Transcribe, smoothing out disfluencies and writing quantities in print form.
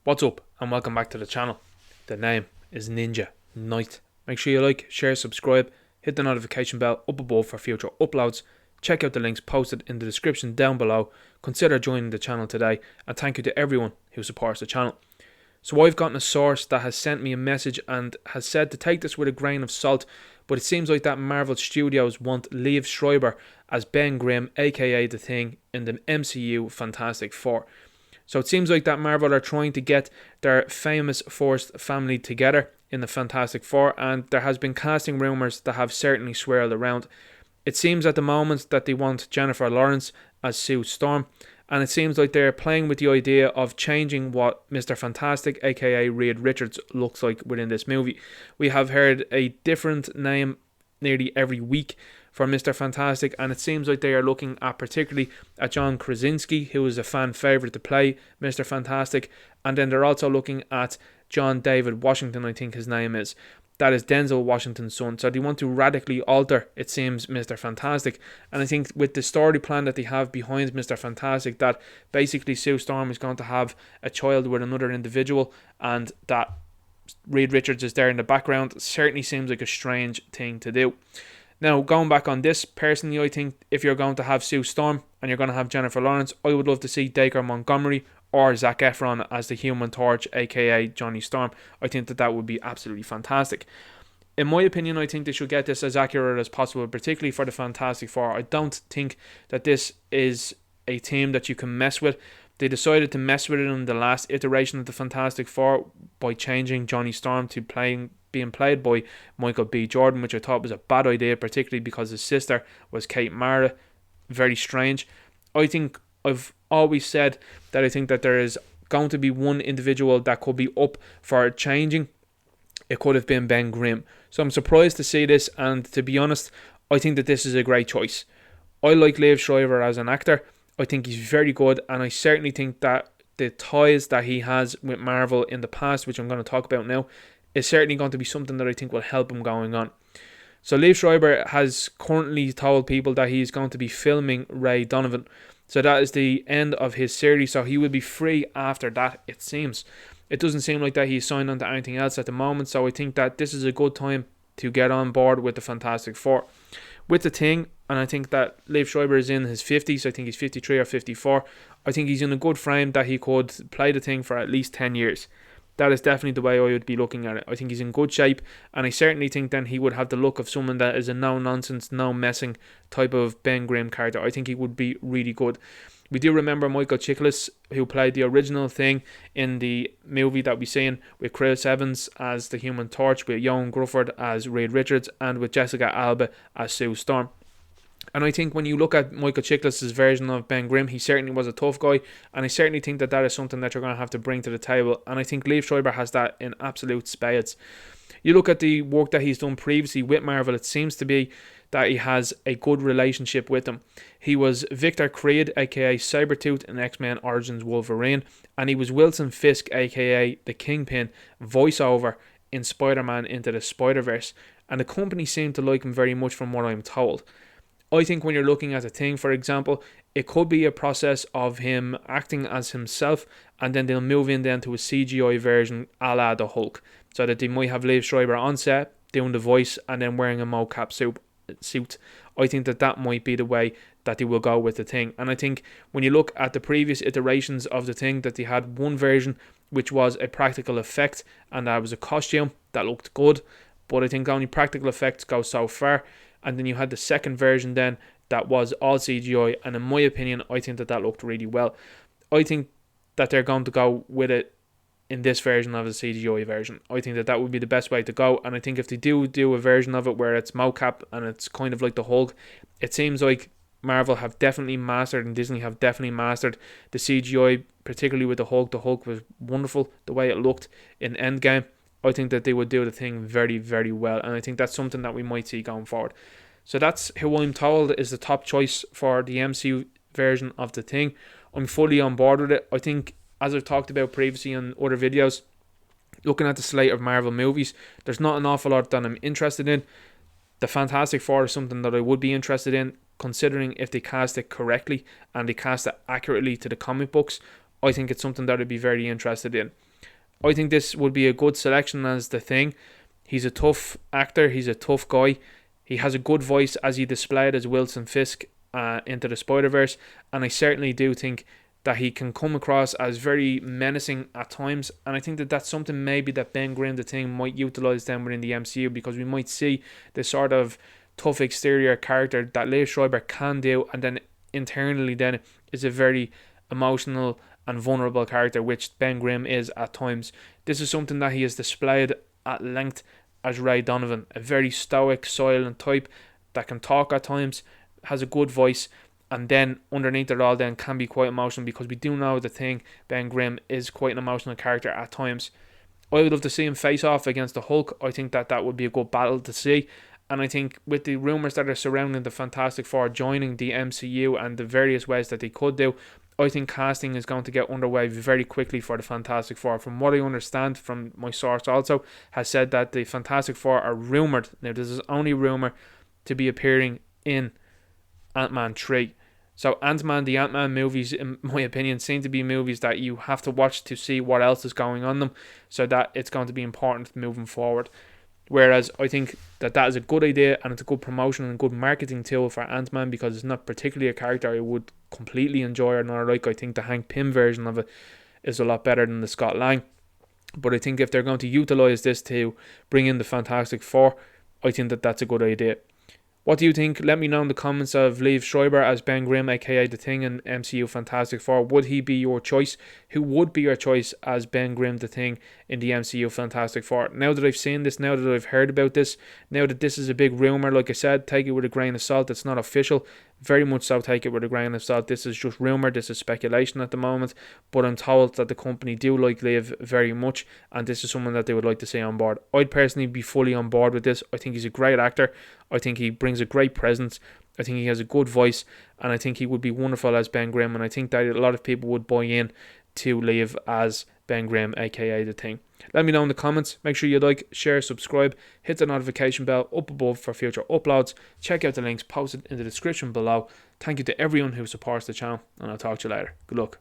What's up and welcome back to the channel. The name is Ninja Knight. Make sure you like, share, subscribe, hit the notification bell up above for future uploads. Check out the links posted in the description down below. Consider joining the channel today, and thank you to everyone who supports the channel. So I've gotten a source that has sent me a message and has said to take this with a grain of salt, but it seems like that Marvel Studios want Liev Schreiber as Ben Grimm, aka The Thing, in the MCU Fantastic Four. So it seems like that Marvel are trying to get their famous Force family together in the Fantastic Four, and there has been casting rumours that have certainly swirled around. It seems at the moment that they want Jennifer Lawrence as Sue Storm, and it seems like they're playing with the idea of changing what Mr. Fantastic, aka Reed Richards, looks like within this movie. We have heard a different name nearly every week for Mr. Fantastic, and it seems like they are looking at particularly at John Krasinski, who is a fan favourite to play Mr. Fantastic, and then they're also looking at John David Washington, I think his name is. That is Denzel Washington's son. So they want to radically alter, it seems, Mr. Fantastic. And I think with the story plan that they have behind Mr. Fantastic, that basically Sue Storm is going to have a child with another individual, and that Reed Richards is there in the background, certainly seems like a strange thing to do. Now, going back on this, personally, I think if you're going to have Sue Storm and you're going to have Jennifer Lawrence, I would love to see Dacre Montgomery or Zac Efron as the Human Torch, aka Johnny Storm. I think that would be absolutely fantastic. In my opinion, I think they should get this as accurate as possible, particularly for the Fantastic Four. I don't think that this is a team that you can mess with. They decided to mess with it in the last iteration of the Fantastic Four by changing Johnny Storm to being played by Michael B. Jordan, which I thought was a bad idea, particularly because his sister was Kate Mara. Very strange. I think I've always said that I think that there is going to be one individual that could be up for changing. It could have been Ben Grimm. So I'm surprised to see this, and to be honest, I think that this is a great choice. I like Liev Schreiber as an actor. I think he's very good, and I certainly think that the ties that he has with Marvel in the past, which I'm going to talk about now, is certainly going to be something that I think will help him going on. So Liev Schreiber has currently told people that he's going to be filming Ray Donovan. So that is the end of his series, so he will be free after that, it seems. It doesn't seem like that he's signed on to anything else at the moment, so I think that this is a good time to get on board with the Fantastic Four. With The Thing, and I think that Liev Schreiber is in his 50s, I think he's 53 or 54. I think he's in a good frame that he could play The Thing for at least 10 years. That is definitely the way I would be looking at it. I think he's in good shape, and I certainly think then he would have the look of someone that is a no-nonsense, no-messing type of Ben Grimm character. I think he would be really good. We do remember Michael Chiklis, who played the original Thing in the movie that we seen, with Chris Evans as the Human Torch, with Ioan Gruffudd as Reed Richards, and with Jessica Alba as Sue Storm. And I think when you look at Michael Chiklis' version of Ben Grimm, he certainly was a tough guy, and I certainly think that is something that you're going to have to bring to the table, and I think Liev Schreiber has that in absolute spades. You look at the work that he's done previously with Marvel, it seems to be that he has a good relationship with them. He was Victor Creed, aka Sabretooth, in X-Men Origins Wolverine, and he was Wilson Fisk, aka the Kingpin, voiceover in Spider-Man Into the Spider-Verse, and the company seemed to like him very much from what I'm told. I think when you're looking at a Thing, for example, it could be a process of him acting as himself, and then they'll move in then to a CGI version a la the Hulk, so that they might have Liev Schreiber on set doing the voice and then wearing a mocap suit. I think that might be the way that they will go with the Thing. And I think when you look at the previous iterations of the Thing, that they had one version which was a practical effect, and that was a costume that looked good, but I think only practical effects go so far. And then you had the second version then that was all CGI, and in my opinion, I think that looked really well. I think that they're going to go with it in this version of the CGI version. I think that would be the best way to go, and I think if they do a version of it where it's mocap and it's kind of like the Hulk, it seems like Marvel have definitely mastered, and Disney have definitely mastered the CGI, particularly with the Hulk. The Hulk was wonderful, the way it looked in Endgame. I think that they would do the Thing very, very well, and I think that's something that we might see going forward. So that's who I'm told is the top choice for the MCU version of the Thing. I'm fully on board with it. I think, as I've talked about previously in other videos, looking at the slate of Marvel movies, there's not an awful lot that I'm interested in. The Fantastic Four is something that I would be interested in, considering if they cast it correctly and they cast it accurately to the comic books. I think it's something that I'd be very interested in. I think this would be a good selection as the Thing. He's a tough actor. He's a tough guy. He has a good voice as he displayed as Wilson Fisk into the Spider-Verse. And I certainly do think that he can come across as very menacing at times. And I think that that's something maybe that Ben Grimm, the Thing, might utilise then within the MCU, because we might see the sort of tough exterior character that Liev Schreiber can do, and then internally then is a very emotional and vulnerable character, which Ben Grimm is at times. This is something that he has displayed at length as Ray Donovan, a very stoic, silent type that can talk at times, has a good voice, and then underneath it all then can be quite emotional, because we do know the Thing, Ben Grimm, is quite an emotional character at times. I would love to see him face off against the Hulk. I think that that would be a good battle to see. And I think with the rumours that are surrounding the Fantastic Four joining the MCU and the various ways that they could do, I think casting is going to get underway very quickly for the Fantastic Four. From what I understand from my source also, has said that the Fantastic Four are rumoured, now this is only rumour, to be appearing in Ant-Man 3. So Ant-Man, the Ant-Man movies, in my opinion, seem to be movies that you have to watch to see what else is going on them, so that it's going to be important moving forward. Whereas I think that that is a good idea, and it's a good promotion and a good marketing tool for Ant-Man, because it's not particularly a character I would completely enjoy or not like. I think the Hank Pym version of it is a lot better than the Scott Lang. But I think if they're going to utilise this to bring in the Fantastic Four, I think that that's a good idea. What do you think? Let me know in the comments of Liev Schreiber as Ben Grimm, aka The Thing, in MCU Fantastic Four. Would he be your choice? Who would be your choice as Ben Grimm, The Thing, in the MCU Fantastic Four? Now that I've seen this, now that I've heard about this, now that this is a big rumour, like I said, take it with a grain of salt. It's not official. Very much so, take it with a grain of salt. This is just rumour, this is speculation at the moment, but I'm told that the company do like Liev very much, and this is someone that they would like to see on board. I'd personally be fully on board with this. I think he's a great actor. I think he brings a great presence. I think he has a good voice, and I think he would be wonderful as Ben Grimm, and I think that a lot of people would buy in to Liev as Ben Grimm, aka The Thing. Let me know in the comments. Make sure you like, share, subscribe, hit the notification bell up above for future uploads. Check out the links posted in the description below. Thank you to everyone who supports the channel, and I'll talk to you later. Good luck.